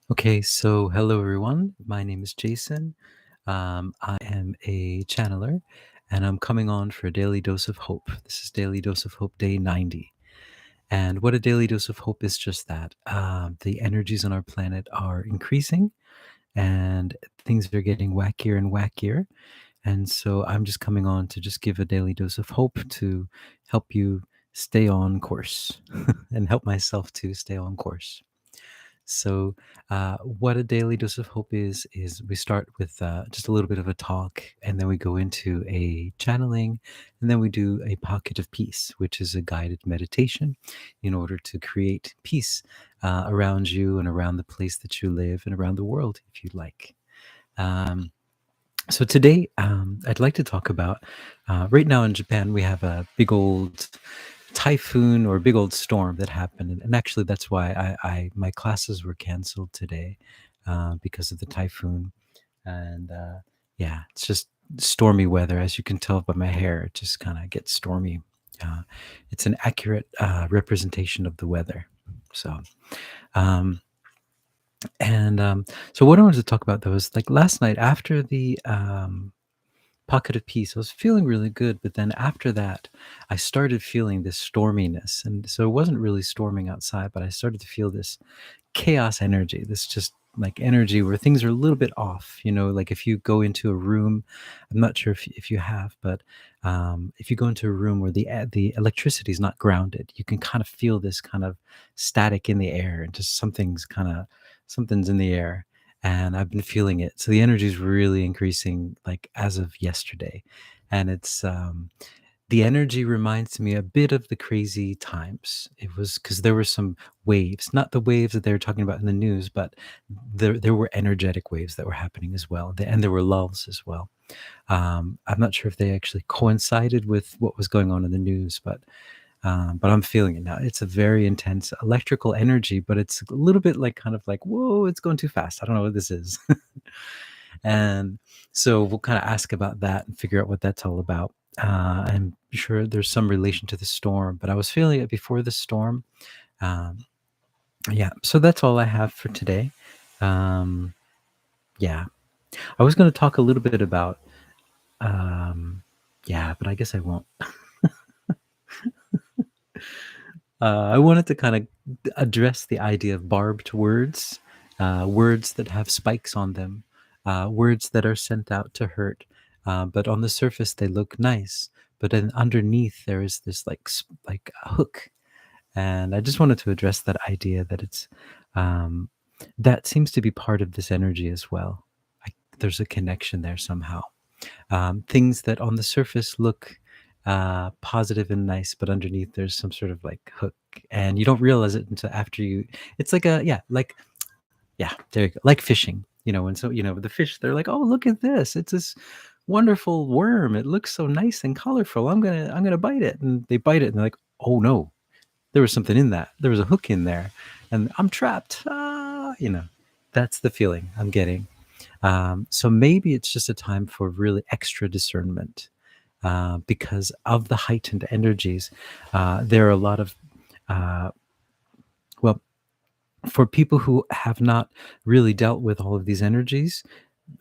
Okay, so hello everyone. My name is Jason. I am a channeler and I'm coming on for a daily dose of hope. This is Daily Dose of Hope Day 90. And what a daily dose of hope is just that. The energies on our planet are increasing and things are getting wackier and wackier. And so I'm just coming on to just give a daily dose of hope to help you stay on course and help myself to stay on course. So, what a daily dose of hope is we start with just a little bit of a talk, and then we go into a channeling, and then we do a pocket of peace, which is a guided meditation in order to create peace around you and around the place that you live and around the world, if you like. Um, so today, I'd like to talk about right now in Japan, we have a big old typhoon or big old storm that happened, and actually that's why I my classes were canceled today because of the typhoon, and yeah, it's just stormy weather, as you can tell by my hair. It just kind of gets stormy. Uh, it's an accurate representation of the weather. So. Um, and so what I wanted to talk about though is like last night after the pocket of peace. I was feeling really good, but then after that, I started feeling this storminess. And so it wasn't really storming outside, but I started to feel this chaos energy, this just like energy where things are a little bit off. Like if you go into a room, I'm not sure if you have, but if you go into a room where the electricity is not grounded, you can kind of feel this kind of static in the air and just something's in the air, and I've been feeling it. So the energy is really increasing, like as of yesterday, and the energy reminds me a bit of the crazy times. It was because there were some waves, not the waves that they were talking about in the news, but there were energetic waves that were happening as well, and there were lulls as well. I'm not sure if they actually coincided with what was going on in the news, but I'm feeling it now. It's a very intense electrical energy, but it's a little bit like kind of like, whoa, it's going too fast. I don't know what this is. And so we'll kind of ask about that and figure out what that's all about. I'm sure there's some relation to the storm, but I was feeling it before the storm. Um, yeah, so that's all I have for today. Um, yeah, I was going to talk a little bit about, yeah, but I guess I won't. I wanted to kind of address the idea of barbed words, words that have spikes on them, words that are sent out to hurt, but on the surface they look nice, but then underneath there is this like a hook, and I just wanted to address that idea that it's um, that seems to be part of this energy as well. There's a connection there somehow. Things that on the surface look positive and nice, but underneath there's some sort of like hook, and you don't realize it until after you. It's like yeah, there you go, like fishing. And so the fish, they're like, oh, look at this! It's this wonderful worm. It looks so nice and colorful. I'm gonna bite it, and they bite it, and they're like, oh no, there was something in that. There was a hook in there, and I'm trapped. That's the feeling I'm getting. So maybe it's just a time for really extra discernment because of the heightened energies. There are a lot of, uh, well, for people who have not really dealt with all of these energies,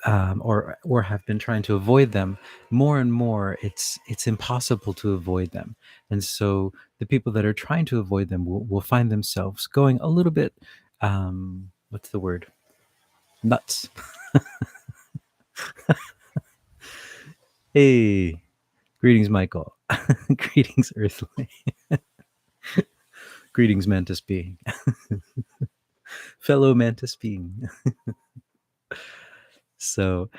or have been trying to avoid them more and more, it's impossible to avoid them. And so the people that are trying to avoid them will find themselves going a little bit, what's the word, nuts. Hey, greetings, Michael. Greetings, Earthling. Greetings, Mantis being. Fellow Mantis being. So,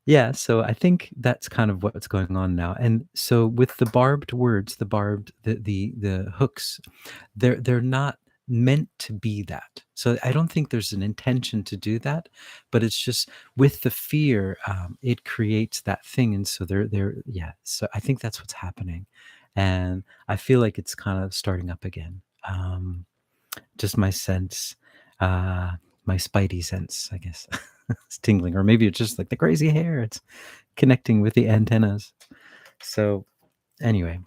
yeah, so I think that's kind of what's going on now. And so with the barbed words, the hooks, they're not meant to be that. So I don't think there's an intention to do that, but it's just with the fear, it creates that thing. And so yeah. So I think that's what's happening, and I feel like it's kind of starting up again. Just my sense, uh, my spidey sense, I guess, it's tingling, or maybe it's just like the crazy hair. It's connecting with the antennas. So anyway,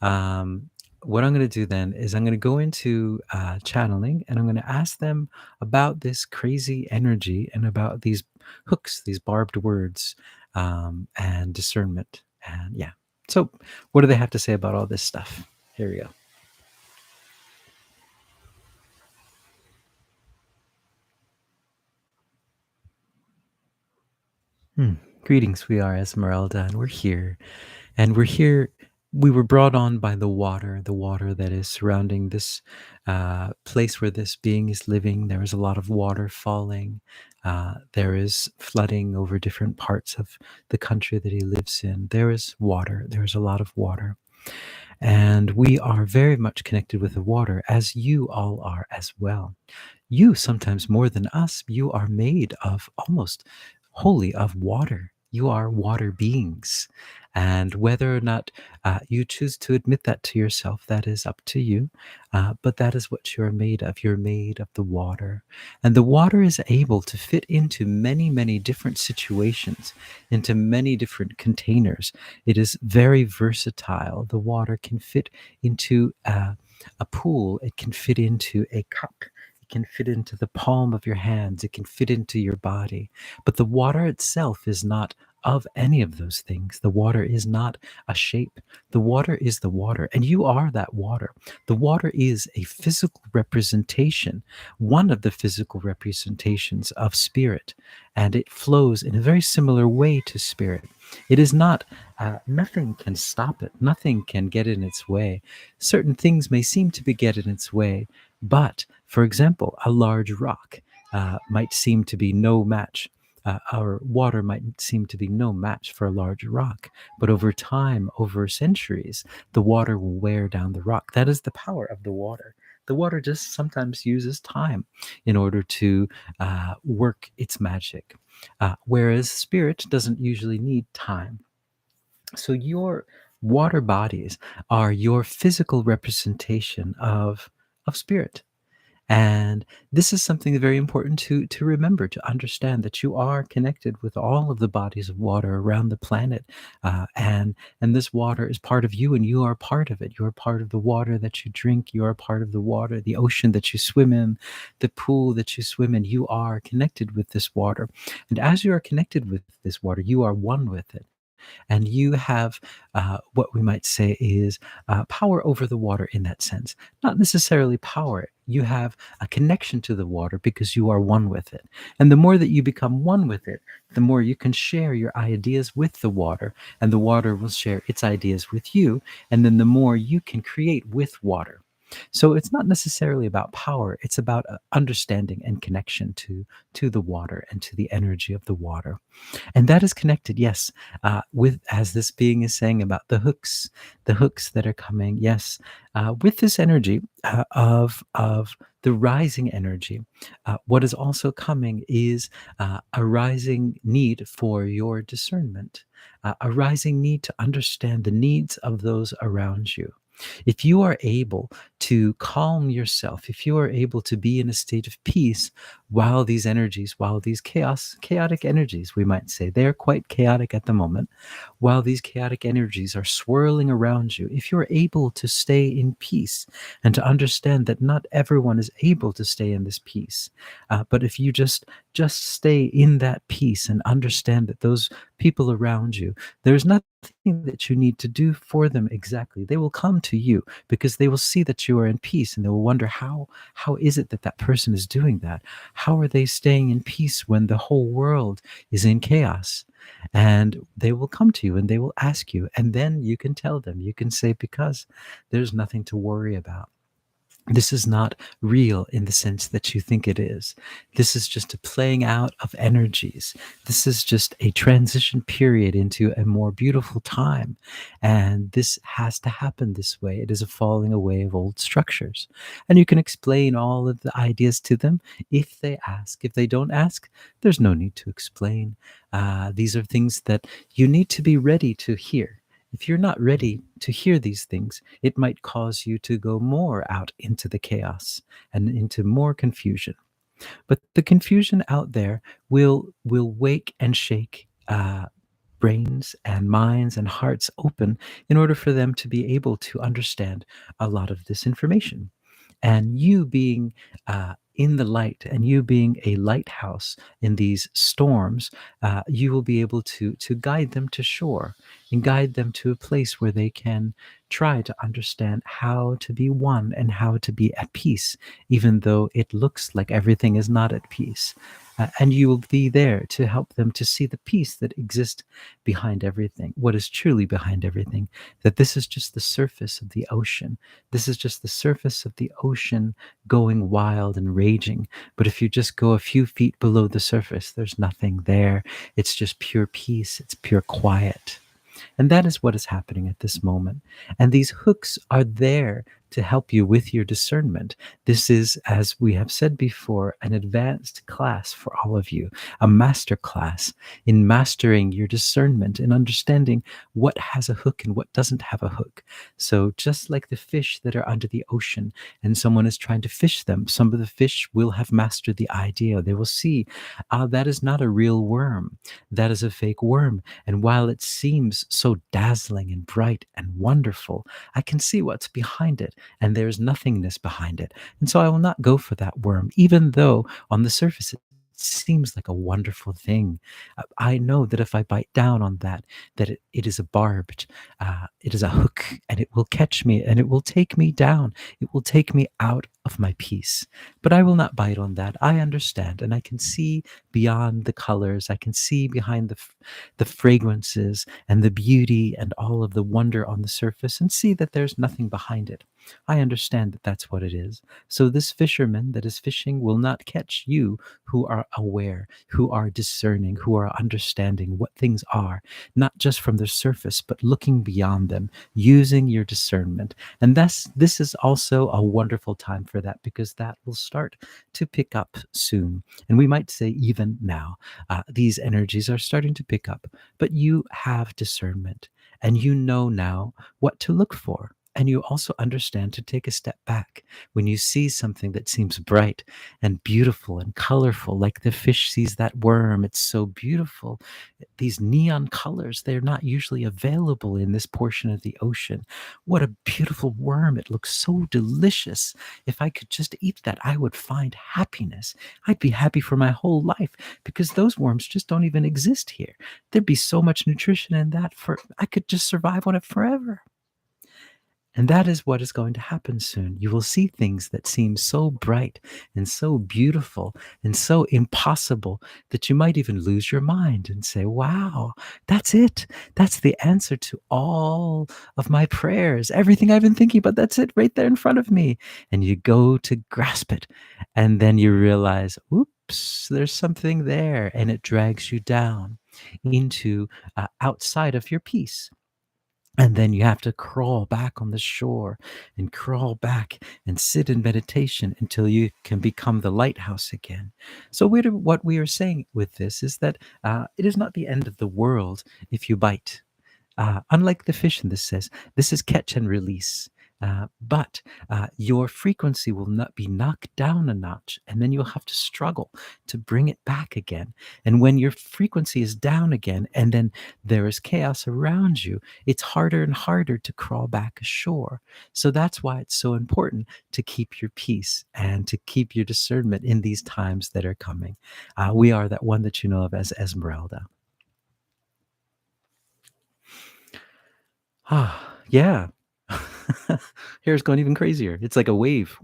um, what I'm going to do then is I'm going to go into channeling, and I'm going to ask them about this crazy energy and about these hooks, these barbed words, and discernment. And yeah. So, what do they have to say about all this stuff? Here we go. Hmm. Greetings, we are Esmeralda, and we're here. And we're here. We were brought on by the water that is surrounding this place where this being is living. There is a lot of water falling. There is flooding over different parts of the country that he lives in. There is water. There is a lot of water. And we are very much connected with the water, as you all are as well. You, sometimes more than us, you are made of almost wholly of water. You are water beings. And whether or not you choose to admit that to yourself, that is up to you. But that is what you're made of. You're made of the water. And the water is able to fit into many, many different situations, into many different containers. It is very versatile. The water can fit into a pool, it can fit into a cup. It can fit into the palm of your hands. It can fit into your body. But the water itself is not of any of those things. The water is not a shape. The water is the water, and you are that water. The water is a physical representation, one of the physical representations of spirit, and it flows in a very similar way to spirit. It is not, nothing can stop it, nothing can get in its way. Certain things may seem to be get in its way, but, for example, a large rock might seem to be no match. Our water might seem to be no match for a large rock, but over time, over centuries, the water will wear down the rock. That is the power of the water. The water just sometimes uses time in order to work its magic, whereas spirit doesn't usually need time. So your water bodies are your physical representation of spirit. And this is something very important to remember, to understand that you are connected with all of the bodies of water around the planet, and this water is part of you, and you are part of it. You are part of the water that you drink. You are part of the water, the ocean that you swim in, the pool that you swim in. You are connected with this water, and as you are connected with this water, you are one with it, and you have what we might say is power over the water in that sense. Not necessarily power. You have a connection to the water because you are one with it. And the more that you become one with it, the more you can share your ideas with the water, and the water will share its ideas with you. And then the more you can create with water. So it's not necessarily about power, it's about understanding and connection to the water and to the energy of the water. And that is connected, yes, with, as this being is saying about the hooks that are coming, yes, with this energy of the rising energy. What is also coming is a rising need for your discernment, a rising need to understand the needs of those around you. If you are able to calm yourself, if you are able to be in a state of peace while these energies, while these chaotic energies, we might say, they are quite chaotic at the moment, while these chaotic energies are swirling around you, if you're able to stay in peace and to understand that not everyone is able to stay in this peace, but if you just stay in that peace and understand that those people around you, there's nothing that you need to do for them exactly. They will come to you because they will see that you are in peace, and they will wonder how is it that that person is doing that? How are they staying in peace when the whole world is in chaos? And they will come to you and they will ask you, and then you can tell them, you can say, because there's nothing to worry about. This is not real in the sense that you think it is. This is just a playing out of energies. This is just a transition period into a more beautiful time. And this has to happen this way. It is a falling away of old structures. And you can explain all of the ideas to them if they ask. If they don't ask, there's no need to explain. These are things that you need to be ready to hear. If you're not ready to hear these things, it might cause you to go more out into the chaos and into more confusion. But the confusion out there will wake and shake brains and minds and hearts open in order for them to be able to understand a lot of this information. And you being in the light, and you being a lighthouse in these storms, you will be able to guide them to shore and guide them to a place where they can try to understand how to be one and how to be at peace, even though it looks like everything is not at peace. And you will be there to help them to see the peace that exists behind everything, what is truly behind everything, that this is just the surface of the ocean. This is just the surface of the ocean going wild and raging. But if you just go a few feet below the surface, there's nothing there. It's just pure peace, it's pure quiet. And that is what is happening at this moment. And these hooks are there to help you with your discernment. This is, as we have said before, an advanced class for all of you, a master class in mastering your discernment and understanding what has a hook and what doesn't have a hook. So just like the fish that are under the ocean and someone is trying to fish them, some of the fish will have mastered the idea. They will see, that is not a real worm. That is a fake worm. And while it seems so dazzling and bright and wonderful, I can see what's behind it, and there's nothingness behind it. And so I will not go for that worm, even though on the surface it seems like a wonderful thing. I know that if I bite down on that, that it is a barbed, it is a hook, and it will catch me and it will take me down. It will take me out of my peace. But I will not bite on that. I understand, and I can see beyond the colors. I can see behind the fragrances and the beauty and all of the wonder on the surface, and see that there's nothing behind it. I understand that that's what it is. So this fisherman that is fishing will not catch you, who are aware, who are discerning, who are understanding what things are, not just from the surface, but looking beyond them, using your discernment. And this is also a wonderful time for that, because that will start to pick up soon. And we might say even now, these energies are starting to pick up, but you have discernment, and you know now what to look for. And you also understand to take a step back when you see something that seems bright and beautiful and colorful, like the fish sees that worm. It's so beautiful. These neon colors, they're not usually available in this portion of the ocean. What a beautiful worm. It looks so delicious. If I could just eat that, I would find happiness. I'd be happy for my whole life, because those worms just don't even exist here. There'd be so much nutrition in that, for I could just survive on it forever. And that is what is going to happen soon. You will see things that seem so bright and so beautiful and so impossible that you might even lose your mind and say, wow, that's it. That's the answer to all of my prayers. Everything I've been thinking about, that's it right there in front of me. And you go to grasp it. And then you realize, oops, there's something there. And it drags you down into outside of your peace. And then you have to crawl back on the shore and crawl back and sit in meditation until you can become the lighthouse again. So, what we are saying with this is that it is not the end of the world if you bite. Unlike the fish in this says, this is catch and release. But your frequency will not be knocked down a notch, and then you'll have to struggle to bring it back again. And when your frequency is down again, and then there is chaos around you, it's harder and harder to crawl back ashore. So that's why it's so important to keep your peace and to keep your discernment in these times that are coming. We are that one that you know of as Esmeralda. Yeah. Hair's gone even crazier. It's like a wave.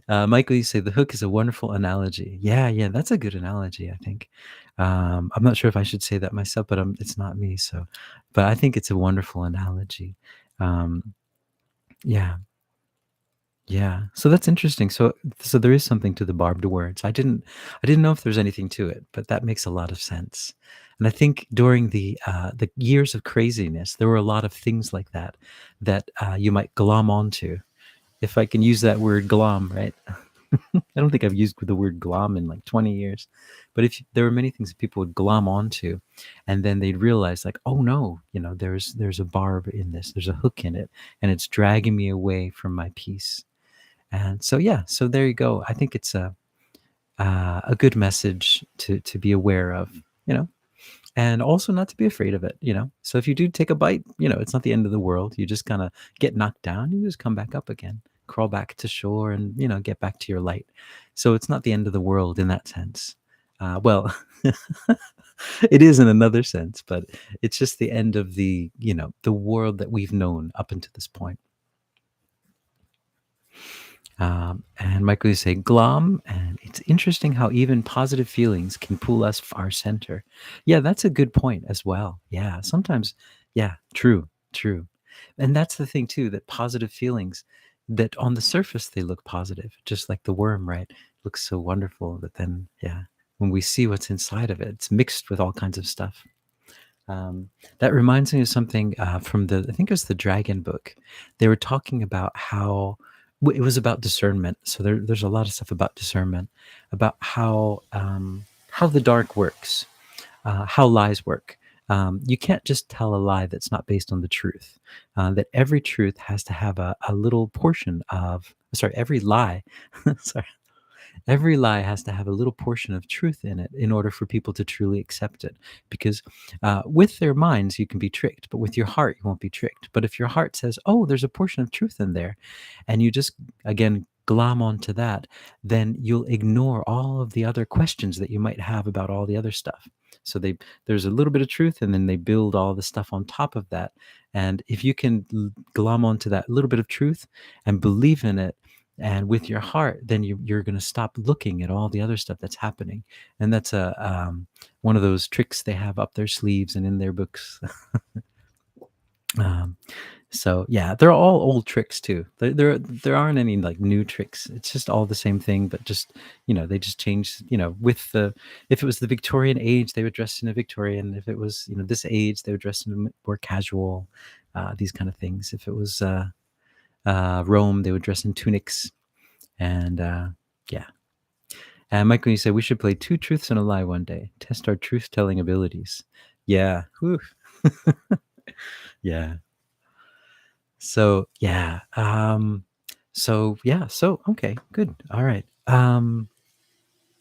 Michael, you say the hook is a wonderful analogy. Yeah, that's a good analogy, I think. I'm not sure if I should say that myself, but it's not me. So, but I think it's a wonderful analogy. Um, yeah, yeah. So that's interesting. So there is something to the barbed words. I didn't know if there's anything to it, but that makes a lot of sense. And I think during the years of craziness, there were a lot of things like that that you might glom onto, if I can use that word glom, right? I don't think I've used the word glom in like 20 years. But if there were many things that people would glom onto, and then they'd realize like, oh no, there's a barb in this, there's a hook in it, and it's dragging me away from my peace. And so yeah, so there you go. I think it's a good message to be aware of, you know, and also not to be afraid of it, you know. So if you do take a bite, you know, it's not the end of the world. You just kind of get knocked down, you just come back up again, crawl back to shore, and you know, get back to your light. So it's not the end of the world in that sense. Well, it is in another sense, but it's just the end of the, you know, the world that we've known up until this point. And Michael, you say glom, and it's interesting how even positive feelings can pull us far center. Yeah, that's a good point as well. Yeah, sometimes, yeah, true, true. And that's the thing too, that positive feelings, that on the surface they look positive, just like the worm, right? Looks so wonderful, but then, yeah, when we see what's inside of it, it's mixed with all kinds of stuff. Um, that reminds me of something from the, I think it was the Dragon book. They were talking about how it was about discernment. So there's a lot of stuff about discernment, about how the dark works, how lies work. You can't just tell a lie that's not based on the truth. That every truth has to have a little portion of, sorry, every lie, sorry, every lie has to have a little portion of truth in it in order for people to truly accept it. Because with their minds, you can be tricked, but with your heart, you won't be tricked. But if your heart says, oh, there's a portion of truth in there, and you just, again, glom onto that, then you'll ignore all of the other questions that you might have about all the other stuff. So there's a little bit of truth, and then they build all the stuff on top of that. And if you can glom onto that little bit of truth and believe in it, and with your heart, then you're going to stop looking at all the other stuff that's happening. And that's a one of those tricks they have up their sleeves and in their books. um, so yeah, they're all old tricks too. There aren't any like new tricks. It's just all the same thing, but just, you know, they just changed, you know, with the, if it was the Victorian age, they would dress in a Victorian. If it was, you know, this age, they would dress in a more casual, these kind of things. If it was Rome, they would dress in tunics. And yeah. And Michael, you said we should play two truths and a lie one day. Test our truth telling abilities. Yeah. Whew. Yeah. So yeah. So yeah. So okay. Good. All right.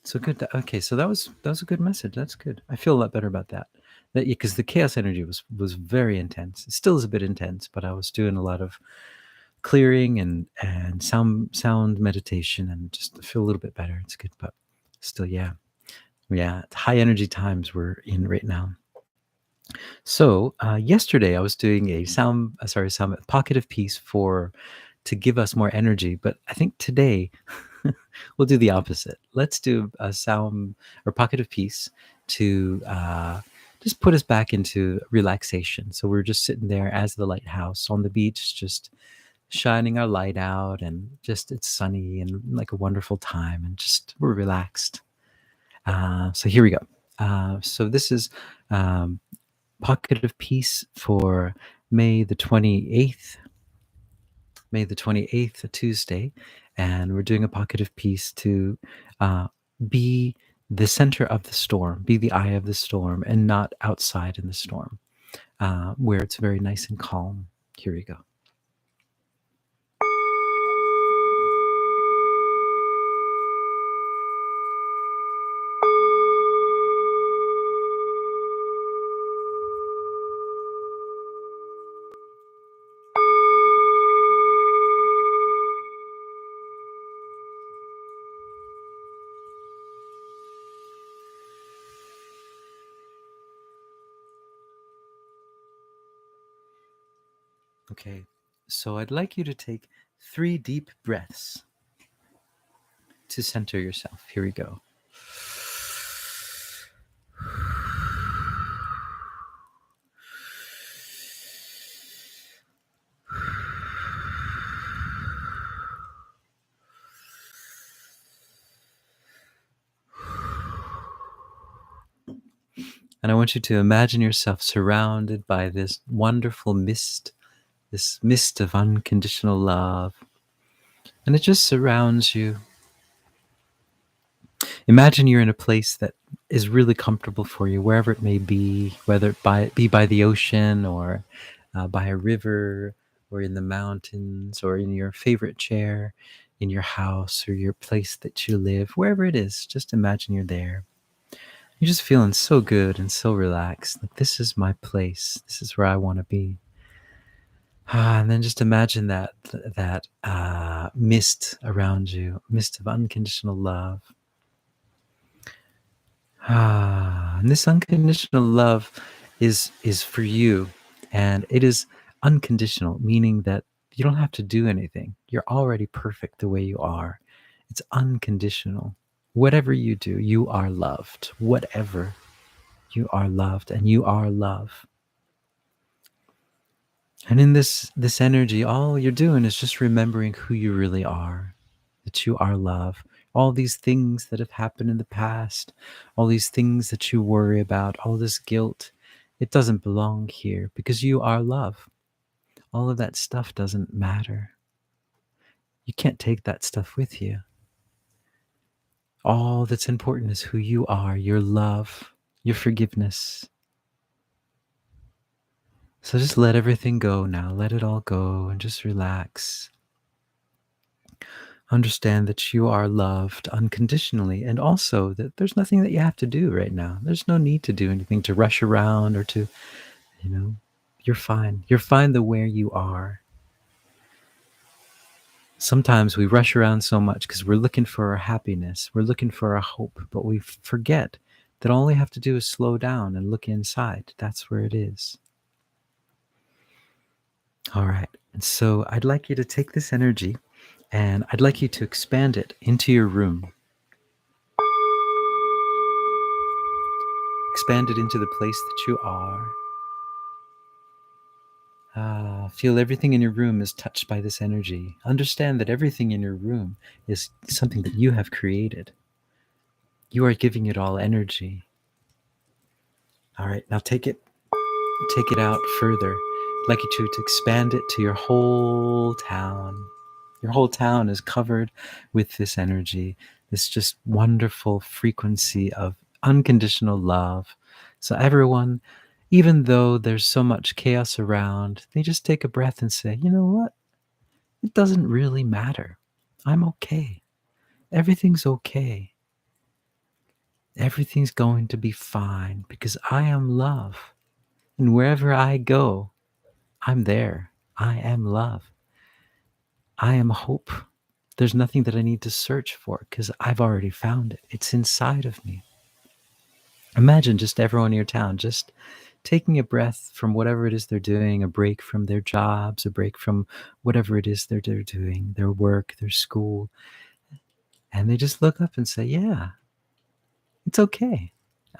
So good. Okay. So that was a good message. That's good. I feel a lot better about that. That, because the chaos energy was very intense. It still is a bit intense, but I was doing a lot of clearing and sound meditation, and just feel a little bit better. It's good, but still, yeah, it's high energy times we're in right now. So yesterday I was doing a sound pocket of peace for to give us more energy, but I think today we'll do the opposite. Let's do a sound or pocket of peace to just put us back into relaxation. So we're just sitting there as the lighthouse on the beach, just shining our light out, and just it's sunny and like a wonderful time, and just we're relaxed. So here we go. So this is um, Pocket of Peace for May the 28th, a Tuesday. And we're doing a pocket of peace to be the center of the storm, be the eye of the storm, and not outside in the storm, where it's very nice and calm. Here we go. Okay, so I'd like you to take 3 deep breaths to center yourself. Here we go. And I want you to imagine yourself surrounded by this wonderful mist, this mist of unconditional love. And it just surrounds you. Imagine you're in a place that is really comfortable for you, wherever it may be, whether it be by the ocean, or by a river, or in the mountains, or in your favorite chair. in your house or your place that you live, wherever it is. Just imagine you're there. You're just feeling so good and so relaxed. Like, this is my place. This is where I want to be. And then just imagine that mist around you, mist of unconditional love. And this unconditional love is for you, and it is unconditional, meaning that you don't have to do anything. You're already perfect the way you are. It's unconditional. Whatever you do, you are loved. Whatever, you are loved, and you are love. And in this energy, all you're doing is just remembering who you really are, that you are love. All these things that have happened in the past, all these things that you worry about, all this guilt, it doesn't belong here because you are love. All of that stuff doesn't matter. You can't take that stuff with you. All that's important is who you are, your love, your forgiveness. So just let everything go now. Let it all go and just relax. Understand that you are loved unconditionally, and also that there's nothing that you have to do right now. There's no need to do anything, to rush around or to, you know, you're fine. You're fine the way you are. Sometimes we rush around so much because we're looking for our happiness, we're looking for our hope, but we forget that all we have to do is slow down and look inside. That's where it is. All right. And so I'd like you to take this energy and I'd like you to expand it into your room. Expand it into the place that you are. Feel everything in your room is touched by this energy. Understand that everything in your room is something that you have created. You are giving it all energy. All right, now take it out further. I'd like you to expand it to your whole town. Your whole town is covered with this energy, this just wonderful frequency of unconditional love. So everyone, even though there's so much chaos around, they just take a breath and say, you know what? It doesn't really matter. I'm okay. Everything's okay. Everything's going to be fine because I am love. And wherever I go, I'm there. I am love. I am hope. There's nothing that I need to search for because I've already found it. It's inside of me. Imagine just everyone in your town just taking a breath from whatever it is they're doing, a break from their jobs, a break from whatever it is they're doing, their work, their school. And they just look up and say, yeah, it's okay.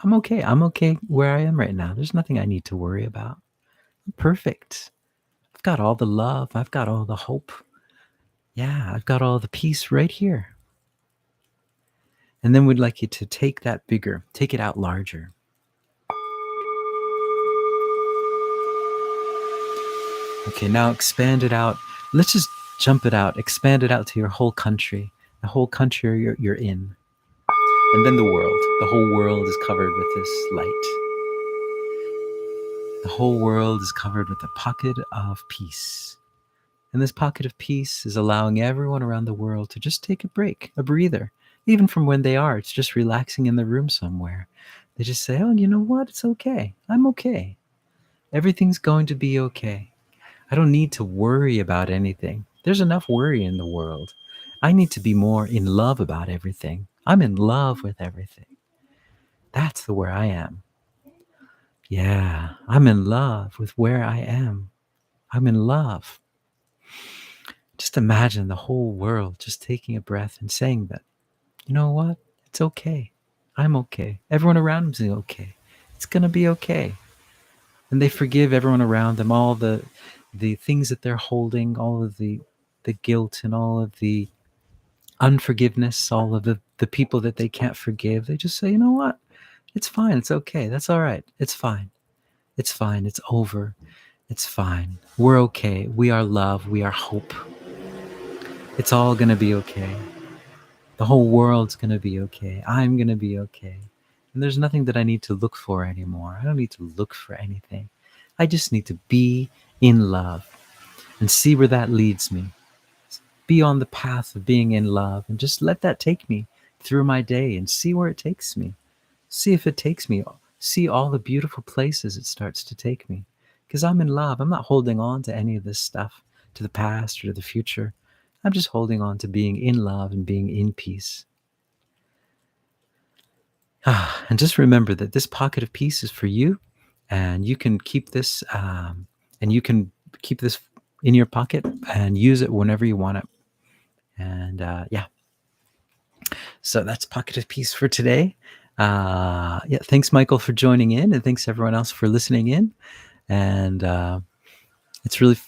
I'm okay. I'm okay where I am right now. There's nothing I need to worry about. I'm perfect. I've got all the love. I've got all the hope. Yeah, I've got all the peace right here. And then we'd like you to take that bigger, take it out larger. Okay, now expand it out. Let's just jump it out, expand it out to your whole country, the whole country you're in. And then the world. The whole world is covered with this light. The whole world is covered with a pocket of peace. And this pocket of peace is allowing everyone around the world to just take a break, a breather. Even from when they are, it's just relaxing in the room somewhere. They just say, oh, you know what? It's okay. I'm okay. Everything's going to be okay. I don't need to worry about anything. There's enough worry in the world. I need to be more in love about everything. I'm in love with everything. That's the where I am. Yeah, I'm in love with where I am. I'm in love. Just imagine the whole world just taking a breath and saying that, you know what? It's okay. I'm okay. Everyone around me is okay. It's going to be okay. And they forgive everyone around them, all the things that they're holding, all of the guilt and all of the unforgiveness, all of the people that they can't forgive. They just say, you know what? It's fine. It's okay. That's all right. It's fine. It's fine. It's over. It's fine. We're okay. We are love. We are hope. It's all going to be okay. The whole world's going to be okay. I'm going to be okay. And there's nothing that I need to look for anymore. I don't need to look for anything. I just need to be in love and see where that leads me. be on the path of being in love and just let that take me through my day and see where it takes me. See if it takes me, see all the beautiful places it starts to take me. Because I'm in love. I'm not holding on to any of this stuff, to the past or to the future. I'm just holding on to being in love and being in peace. And just remember that this pocket of peace is for you, and you can keep this, and you can keep this in your pocket and use it whenever you want it. And yeah, so that's pocket of peace for today. Yeah, thanks, Michael, for joining in, and thanks everyone else for listening in. And it's really